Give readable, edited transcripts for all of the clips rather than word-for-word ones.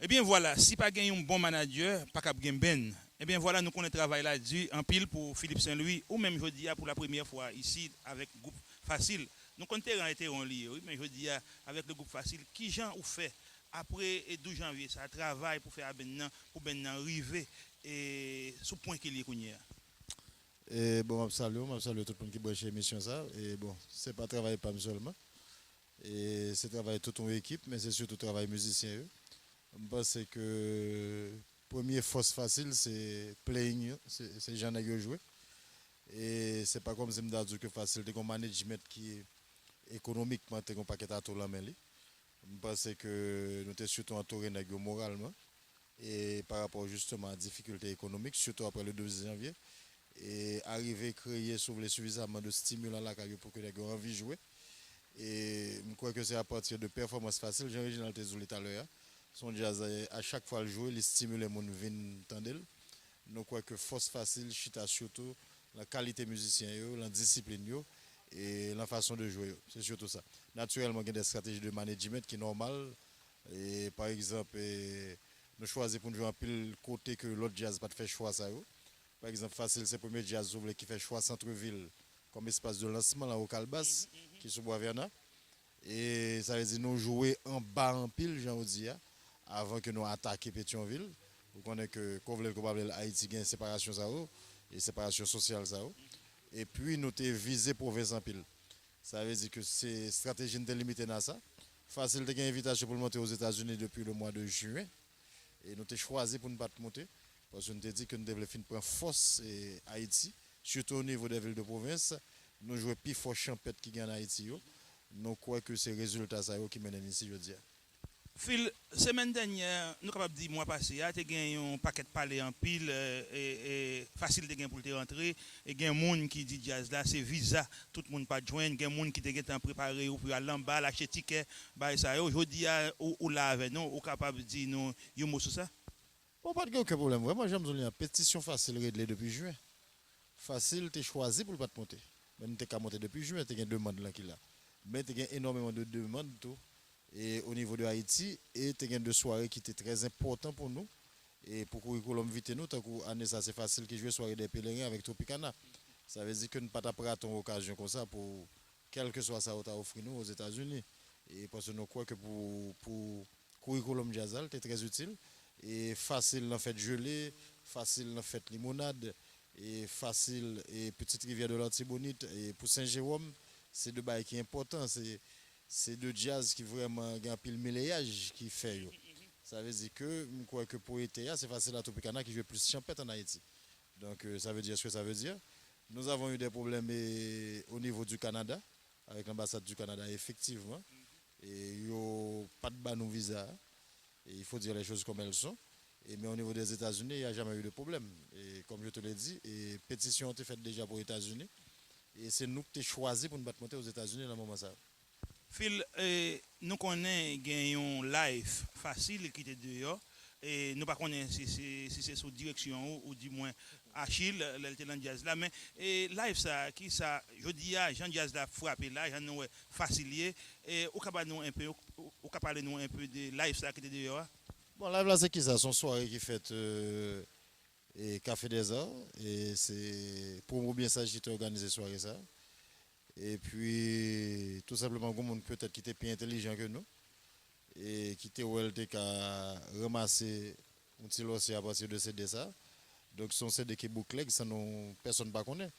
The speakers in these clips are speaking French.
Eh bien voilà, si pas gagner un bon manager, pas cap gen ben. Eh bien voilà, nous connaissons travail là du en pile pour Philippe Saint-Louis ou même je dis pour la première fois ici avec groupe facile. Nous connaissons été en lié, oui, mais je dis avec le groupe facile, qui gens ou fait après le 12 janvier ça travail pour faire ben arriver et sous point qu'il est kounya. Et bon, je salue tout le monde qui branche l'émission ça. Et bon, c'est pas travail pas seulement. Et c'est travail toute une équipe, mais c'est surtout travail musicien. Je pense que première force facile, c'est playing, c'est gens qui jouer. Et c'est pas comme si je dis que facile, c'est un management qui est économiquement, c'est un paquet à tout la main. Je pense que nous sommes surtout entourés moralement. Et par rapport justement à la difficulté économique, surtout après le 12 janvier, et arriver à créer suffisamment de stimulants là pour que les gens aient envie de jouer. Et je crois que c'est à partir de performances faciles, Jean-Réginald Tezouli tout à l'heure, son jazz à chaque fois le jouer, il stimule les gens à tendre. Nous crois que force facile, chita surtout la qualité musicien, la discipline et la façon de jouer. C'est surtout ça. Naturellement, il y a des stratégies de management qui sont normales. Et par exemple, nous choisissons pour nous jouer un pile côté que l'autre jazz pas fait choix ça. Par exemple, facile, c'est le premier jazz qui fait choix centre-ville comme espace de lancement là au Calbas, qui est sous Boisverna. Et ça veut dire nous jouer en bas en pile, j'en dis, avant que nous attaquions Pétionville. Vous connaissez que Kovle probable Haïti a une séparation ça et séparation sociale ça. Et puis nous avons visé province en pile. Ça veut dire que c'est stratégie de limiter dans ça. Facile de gagner invitation pour monter aux États-Unis depuis le mois de juin. Et nous avons choisi pour ne pas monter. Parce que nous avons dit que nous devons prendre force Haïti, surtout au niveau des villes de province. Nous jouons plus fort champêtre qui gagne en Haïti. Nous croyons que c'est le résultat qui mène ici, je dis. Phil, semaine dernière, nous sommes capables de dire mois passé, tu as gagné un paquet de palais en pile et facile de gagner pour te rentrer. Et il y a des gens qui disent jazz là, c'est visa, tout le monde pas joindre. Il y a des gens qui te préparé pour aller en bas, acheter ticket. Aujourd'hui, ou là avec nous, ou capable de dire nous, un mot sur ça? Bon, pas de aucun problème. Vraiment, j'aime bien la pétition facile réglée depuis juin. Facile, tu choisi pour ne pas te monter. Mais tu n'as monter depuis juin, tu as une demande là qui là. Mais tu as énormément de demandes tout. Et au niveau de Haïti, et tu as deux soirées qui étaient très importantes pour nous. Et pour curriculum vitae nous, tant que ça c'est facile qui joue soirée des pèlerins avec Tropicana. Ça veut dire que nous ne pas prêter une occasion comme ça pour quel que soit ça qu'on offert nous aux États-Unis. Et parce que nous croyons que pour curriculum jazzal, c'est très utile. Et facile en fait gelée, facile en fait limonade, et facile et petite rivière de l'Artibonite. Et pour Saint-Jérôme, c'est deux bails qui sont importants. C'est deux jazz qui vraiment ont un pile mélayage qui fait. Ça veut dire que je crois que pour ETA, c'est facile à Tropicana qui joue plus champêtre en Haïti. Donc ça veut dire ce que ça veut dire. Nous avons eu des problèmes au niveau du Canada, avec l'ambassade du Canada, effectivement. Et il n'y a pas de ban visa. Et il faut dire les choses comme elles sont. Mais au niveau des États-Unis, il n'y a jamais eu de problème. Et comme je te l'ai dit, et pétition a été faite déjà pour les États-Unis. Et c'est nous qui avons choisi pour nous battre monter aux États-Unis dans le moment ça. Phil, nous connaissons un live facile qui était dehors. Et nous ne connaissons pas si c'est sous direction ou du moins Achille, le jazz là. Mais live ça, qui ça, je dis à Jean Jazz là frappé là, Jean facilier. Et au capable nous un peu, au capable nous un peu de live ça qui était dehors. Bon, là, c'est qui ça? Son soirée qui fait et Café des Arts. Et c'est pour moi bien ça, j'ai organisé soirée ça. Et puis, tout simplement, comme on peut-être qui était plus intelligent que nous. Et qui était OLT qui a ramassé un petit lossier à partir de CD ça. Donc, son CD qui est bouclé, ça personne ne connaît.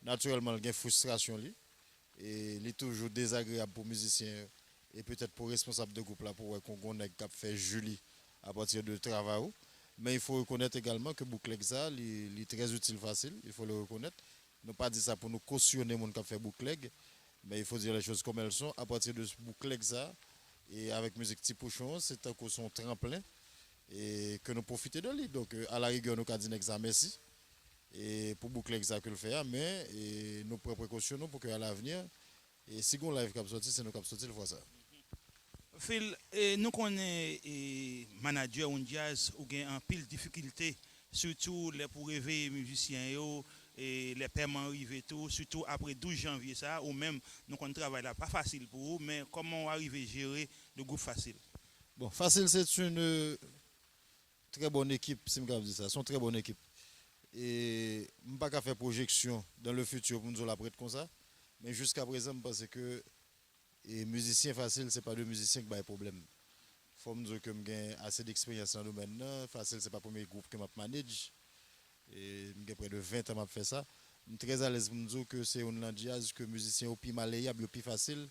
Naturellement, il y a une frustration. Et il est toujours désagréable pour les musiciens et peut-être pour les responsables de groupe là pour qu'on ait fait Julie à partir de travail. Mais il faut reconnaître également que Bookleg ça, il est très utile, facile, il faut le reconnaître. Ne pas dire ça pour nous cautionner mon qui fait Bookleg, mais il faut dire les choses comme elles sont. À partir de ce Bookleg ça, et avec musique Petit Pouchon, c'est un son tremplin et que nous profitons de lui. Donc à la rigueur, nous avons dit un merci. Et pour Bookleg ça que le fait, mais nous prenons précaution pour qu'à l'avenir, et si on live cap sorti, c'est nous cap sorti le fois ça. Phil, nous connaissons manager on jazz ou gain en pile difficulté, surtout les pour réveiller les musiciens et les paiements arrivés tout, surtout après 12 janvier ça, ou même nous on travaille là, pas facile pour vous, mais comment arriver à gérer le groupe facile? Bon, facile, c'est une très bonne équipe, si je dis ça, sont très bonne équipe. Et je ne peux pas faire projection dans le futur pour nous la comme ça. Mais jusqu'à présent, je pense que les musiciens faciles, ce n'est pas de musiciens qui ont des problèmes. Il faut me dire que j'ai assez d'expérience dans le domaine. Facile, ce n'est pas le premier groupe que je manage. Et j'ai près de 20 ans à faire ça. Je suis très à l'aise pour me dire que c'est un jazz que les musiciens sont plus malléables, plus facile.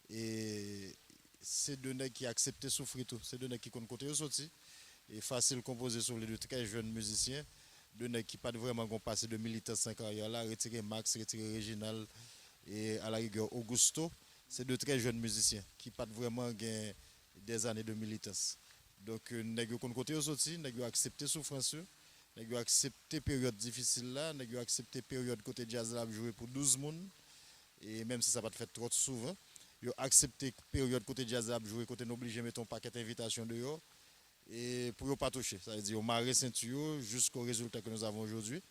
Et c'est de nègres qui acceptent de souffrir tout. C'est de nègres qui comptent côté sorti. Et facile de composer sur les deux très jeunes musiciens. De nègres qui pas vraiment passé de militants 5 ans là, retirer Max, retirer Réginal et à la rigueur Augusto. C'est de très jeunes musiciens qui pas vraiment des années de militance. Donc, nègres comptent côté sorti, nègres accepter souffrance. Nèg yo accepté période difficile là, nèg yo accepté période côté jazz là jouer pour 12 moun et même si ça pas fait trop souvent, yo accepté période côté jazz là jouer côté obligé mettre un paquet d'invitations dehors et pour yo pas toucher, ça veut dire au marrer ceinture jusqu'au résultat que nous avons aujourd'hui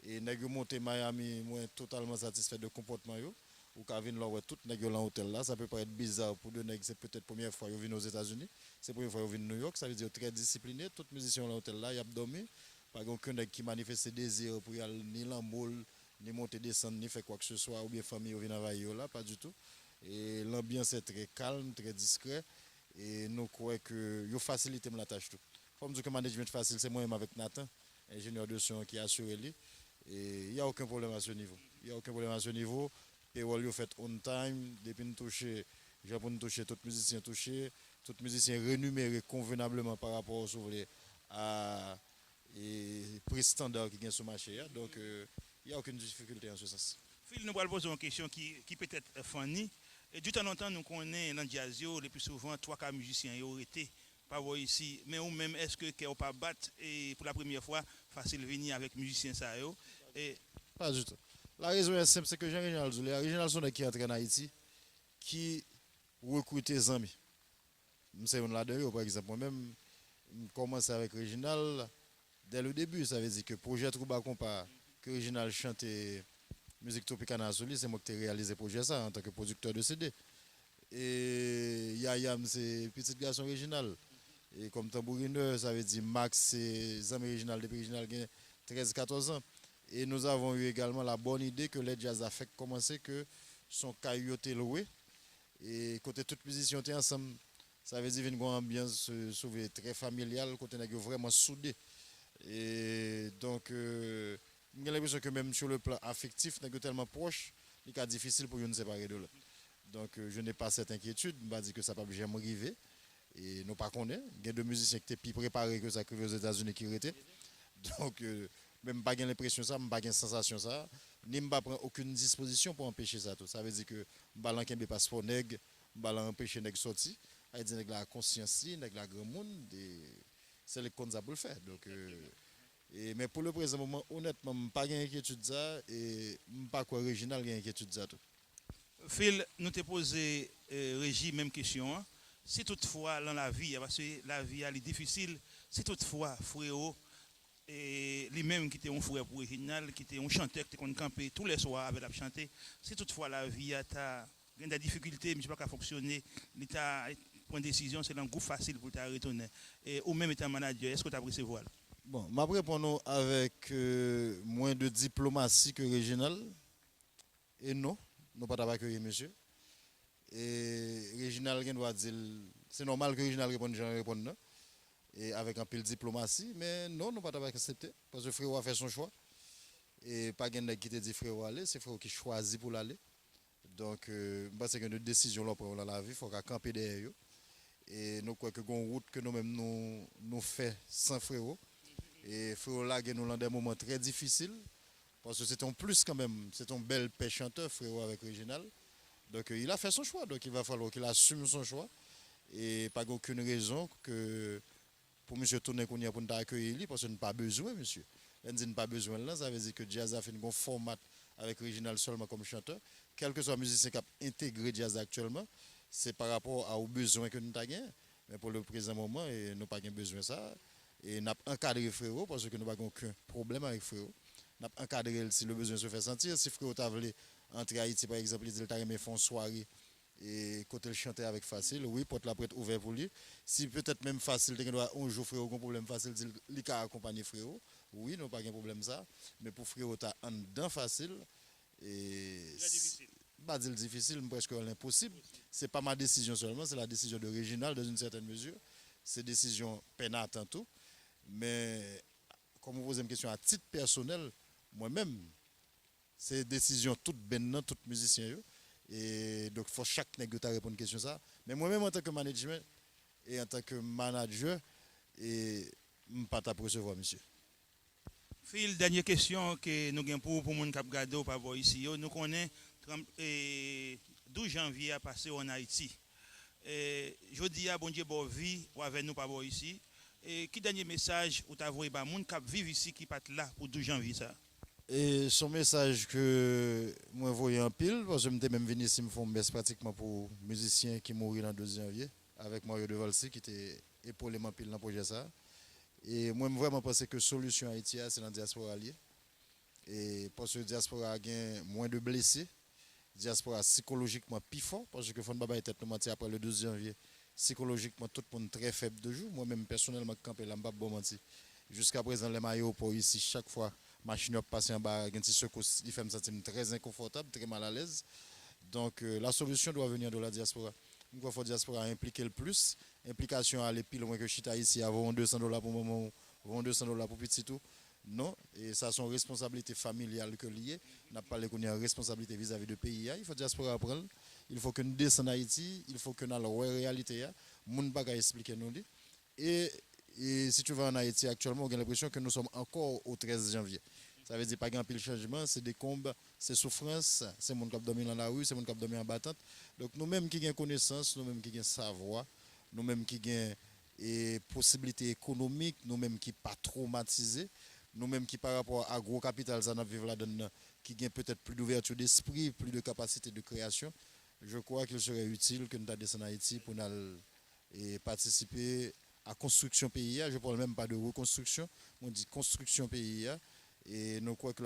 et nèg yo monter Miami, moi totalement satisfait de comportement yo ou ka vinn là tout nèg yo dans hôtel là, ça peut paraître bizarre pour deux nèg, c'est peut-être première fois yo vinn aux États-Unis, c'est première fois yo vinn New York, ça veut dire très discipliné, tout musicien dans l'hôtel là, y a dormi. Pas aucun qui manifeste désir pour y aller ni l'embol, ni monter, descendre, ni faire quoi que ce soit, ou bien famille ou bien travailler là, pas du tout. Et l'ambiance est très calme, très discret. Et nous croyons que nous facilitons la tâche tout. Comme dire que le management facile, c'est moi-même avec Nathan, ingénieur de son qui assure lui. Et il n'y a aucun problème à ce niveau. Il n'y a aucun problème à ce niveau. Payroll, fait on time, depuis nous toucher, j'ai pour nous toucher, tout musicien touché, tout musicien rémunéré convenablement par rapport à et prix standard qui gagne sur le marché. Donc, il n'y a aucune difficulté en ce sens. Phil, nous allons poser une question qui peut être funny. Et du temps en temps, nous connaissons dans le jazz, le plus souvent, 3 musiciens ont été pas voir ici. Mais ou même, est-ce que vous pas battre et pour la première fois, facile venir avec musiciens ça et... Pas du tout. La raison est simple, c'est que Jean-Réginald Zoulé, les Réginald sont qui entrent en Haïti, qui recrutent des amis. C'est un là-dedans, par exemple. Moi-même, je commence avec Réginald. Dès le début, ça veut dire que le projet Trouba Compa, que Réginald chante musique tropicana Soli, c'est moi qui ai réalisé le projet ça en tant que producteur de CD. Et Yayam, c'est petit garçon original. Et comme tambourineur, ça veut dire Max, c'est Zami original depuis original 13-14 ans. Et nous avons eu également la bonne idée que les jazz a fait commencer que son caillou était loué. Et côté toute musiciens étaient ensemble, ça veut dire une ambiance très familiale, côté vraiment soudé. Et donc, j'ai l'impression que même sur le plan affectif, nous sommes tellement proches, il est difficile pour nous séparer de l'autre. Donc, je n'ai pas cette inquiétude, je ne dis que ça ne va jamais arriver. Et nous pas connaître. Il y a des musiciens qui étaient plus préparés que ça qui aux États-Unis qui étaient. Donc, même pas l'impression ça, même pas la sensation ça, ni pas prendre aucune disposition pour empêcher ça tout. Ça veut dire que balan qui pas passeport nèg, balan empêcher nèg sortir, a dit nèg la conscience, nèg la grand monde c'est le qu'on ça pour le faire. Donc mais pour le présent moment honnêtement, pas d'inquiétude ça et pas quoi original inquiétude ça tout. Phil, nous te posé Régie même question. Hein. Si toutefois dans la vie, parce que la vie est difficile, si toutefois frère et lui-même qui était un frère pour original, qui était un chanteur qui était campé tous les soirs avec la chanter, si toutefois la vie a des difficultés, mais je ne sais pas fonctionner, l'État prend une décision, c'est un groupe facile pour te retourner. Ou même étant manager, est-ce que tu as pris ce voile? Bon, je réponds avec moins de diplomatie que régional. Et non, nous ne pouvons pas accueillir monsieur. Et régional doit dire, c'est normal que régional réponde non. Et avec un peu de diplomatie, mais non, nous ne pouvons pas accepter. Parce que frère a fait son choix. Et pas quelqu'un qui te dit frère aller, c'est frère qui choisit pour l'aller. Donc, parce que notre décision là pour la vie, il faut camper derrière eux. Et nous croyons que une route que nous-mêmes nous fait sans frère. Et frère là, nous dans des moments très difficiles. Parce que c'est un plus quand même, c'est un bel pêche chanteur, frère avec Réginal. Donc il a fait son choix, donc il va falloir qu'il assume son choix. Et pas aucune raison que pour monsieur tourner qu'on y a pour nous accueillir, parce qu'on n'a pas besoin, monsieur. On n'a pas besoin là, ça veut dire que Jazz a fait un bon format avec Réginal seulement comme chanteur. Quel que soit le musicien qui a intégré Jazz actuellement, c'est par rapport aux besoins que nous avons. Mais pour le présent moment, nous n'avons pas besoin de ça. Et nous avons encadré frérot parce que nous n'avons aucun problème avec frérot. Nous avons encadré si le besoin se fait sentir. Si frérot t'a voulu entrer à Haïti, par exemple, il t'a aimé faire une soirée Et quand elle chantait avec Facile, oui, porte la prête ouvert pour lui. Si peut-être même Facile, il doit un jour frérot, un problème Facile, il peut accompagner frérot. Oui, non pas de problème ça. Mais pour frérot, tu as un dedans Facile. Et pas dire difficile, mais presque l'impossible. C'est pas ma décision seulement, c'est la décision de Réginal dans une certaine mesure. C'est décision pénale tantôt. Mais comme vous posez une question à titre personnel, moi-même, c'est décision toute bennan, tout musicien. Et donc, il faut chaque nègre répondre à une question ça. Mais moi-même, en tant que management et en tant que manager, et je ne pas recevoir, monsieur. Phil, dernière question que nous avons pour les gens qui regardent par ici. Nous connaissons 12 janvier à passer en Haïti. Je dis à bon Dieu, bonne vie, ou avec nous par ici. Et qui dernier message ou t'as envoyé par les gens qui vivent ici, qui partent là pour 12 janvier ça? Et son message que moi voyais en pile, parce que je même venu ici me font messe pratiquement pour musiciens qui mourent le 2 janvier, avec Mario De Valsi qui était épaulé en pile dans le projet ça. Et moi, je vraiment pense que la solution Haïti, c'est dans la diaspora liée. Et parce que la diaspora a moins de blessés, la diaspora psychologiquement plus fort, parce que Fon Baba était menti après le 12 janvier. Psychologiquement, tout le monde très faible de jour. Moi-même, personnellement, campé là, je bon menti. Jusqu'à présent, les maillots pour ici, chaque fois, machine passe en bas, il fait me sentir très inconfortable, très mal à l'aise. Donc, la solution doit venir de la diaspora. Il faut la diaspora impliquer le plus. Implication à l'épi, le moins que Chita ici, avant $200 pour moment, $200 pour petit tout. Non, et ça, c'est une responsabilité familiale que liée. On n'a pas les responsabilité vis-à-vis du pays. Il faut la diaspora apprendre. Il faut que nous descendions en Haïti. Il faut que nous ayons la réalité. Nous ne pouvons pas expliquer nous. Et si tu vas en Haïti actuellement, on a l'impression que nous sommes encore au 13 janvier. Ça veut dire pas grand pile changement, c'est des combats, c'est souffrance, c'est mon qui dormi dans la rue, c'est mon qui dormi en battante. Donc nous-mêmes qui avons connaissance, nous-mêmes qui avons savoir, nous-mêmes qui avons possibilités économiques, nous-mêmes qui pas traumatisés, nous-mêmes qui par rapport à gros capital ça vivre là-dedans, qui ont peut-être plus d'ouverture d'esprit, plus de capacité de création, je crois qu'il serait utile que nous descendions en Haïti pour nous participer à la construction pays. Je ne parle même pas de reconstruction, on dit construction pays. Et nous croyons que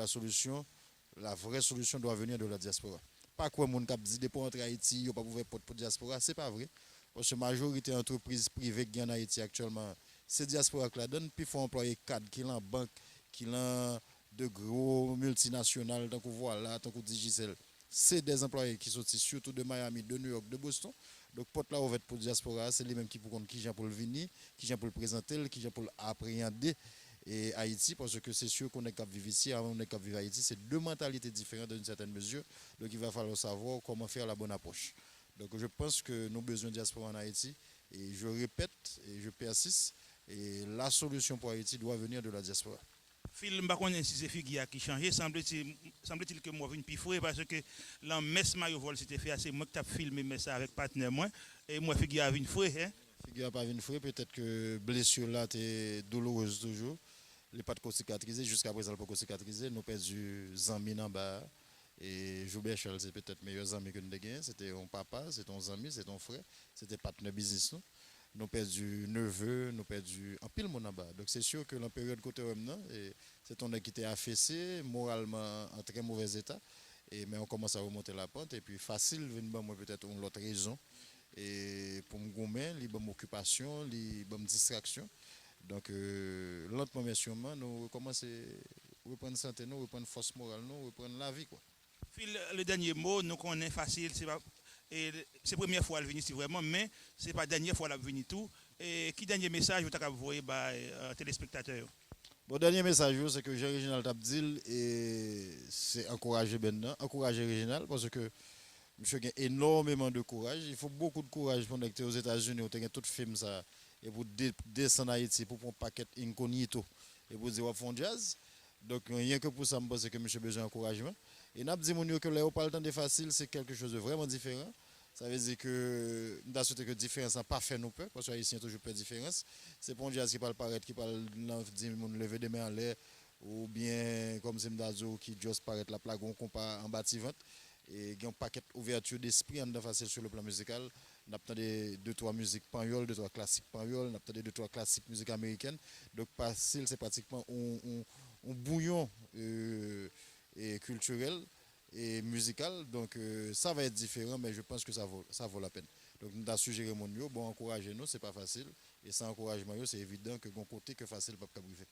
la vraie solution doit venir de la diaspora. Pas quoi mon cap dit pour entrer en Haïti, il pas pouvoir pour la diaspora, c'est pas vrai. Parce que la majorité d'entreprises privées qui en Haïti actuellement, c'est diaspora qui la donne, puis il faut employer cadres qui en banque, qui en de gros multinationales, tant que voilà, tant que Digicel. C'est des employés qui sont surtout de Miami, de New York, de Boston. Donc, porte là ouverte pour la diaspora, c'est les mêmes qui pour qui pour le venir, qui pour le présenter, qui pour l'appréhender. Et Haïti, parce que c'est sûr qu'on est capable de vivre ici, avant on est capable de vivre à Haïti, c'est deux mentalités différentes dans une certaine mesure. Donc il va falloir savoir comment faire la bonne approche. Donc je pense que nous avons besoin de diaspora en Haïti. Et je répète et je persiste, et la solution pour Haïti doit venir de la diaspora. Phil, je ne sais pas si c'est Figia qui change. Semble-t-il que moi, je suis plus parce que la messe Mario Vol s'était fait assez. Moi, qui ai filmé ça avec partenaire moi. Et moi, Figia a vu une fouet. Figia n'a pas vu une fouet. Peut-être que blessure là, est douloureuse toujours. Les pas de cicatriser. Jusqu'à présent, pas cicatriser. Nous avons perdu Zami en bas. Et Joubert Charles, c'est peut-être le meilleur ami que nous avons. C'était ton papa, c'est ton ami, c'est ton frère. C'était partenaire business. Nous avons perdu neveu, nous avons perdu un pile mon bas. Donc c'est sûr que la période côté c'est un qui était affaissé, moralement en très mauvais état. Mais on commence à remonter la pente. Et puis facile, venir moi peut-être une autre raison. Et pour me gommer, les bonnes occupations, les bonnes distractions. Donc lentement mais sûrement, nous commençons à reprendre santé, nous reprendre force morale, nous reprendre la vie. Quoi. Phil, le dernier mot, nous connaissons facile, c'est la première fois qu'elle vient ici vraiment, mais ce n'est pas la dernière fois qu'elle vient tout. Et qui dernier message vous avez envoyé aux téléspectateurs? Bon, dernier message, c'est que j'ai Réginal Tabdil et c'est encourager maintenant, encourager Réginal parce que monsieur a énormément de courage. Il faut beaucoup de courage pour être aux États-Unis, où tu as tout film ça, et pour descendre en Haïti, pour prendre un paquet incognito et pour dire qu'on fait jazz. Donc, rien que pour ça, je pense que monsieur a besoin d'encouragement. Et nous avons dit que là, pas le temps de facile, c'est quelque chose de vraiment différent. Ça veut dire que nous avons souhaité que la différence n'a pas fait nous peur, parce que les Haïtiens toujours pas de différence. C'est pas un jazz qui parle paraître, qui parle dire lever des mains en l'air, ou bien comme c'est Mdazo qui juste paraître la plaque, on compare en bâtiment. Et il y a un paquet d'ouverture d'esprit en facile sur le plan musical. On a entendu 2-3 musiques panyoles, 2-3 classiques panyoles, on a entendu 2-3 classiques musique américaine. Donc, facile, c'est pratiquement un bouillon culturel. et musical. Donc ça va être différent, mais je pense que ça vaut la peine. Donc nous avons suggéré mon bon encourager nous, c'est pas facile. Et sans encouragement, c'est évident que bon côté que facile pas briser.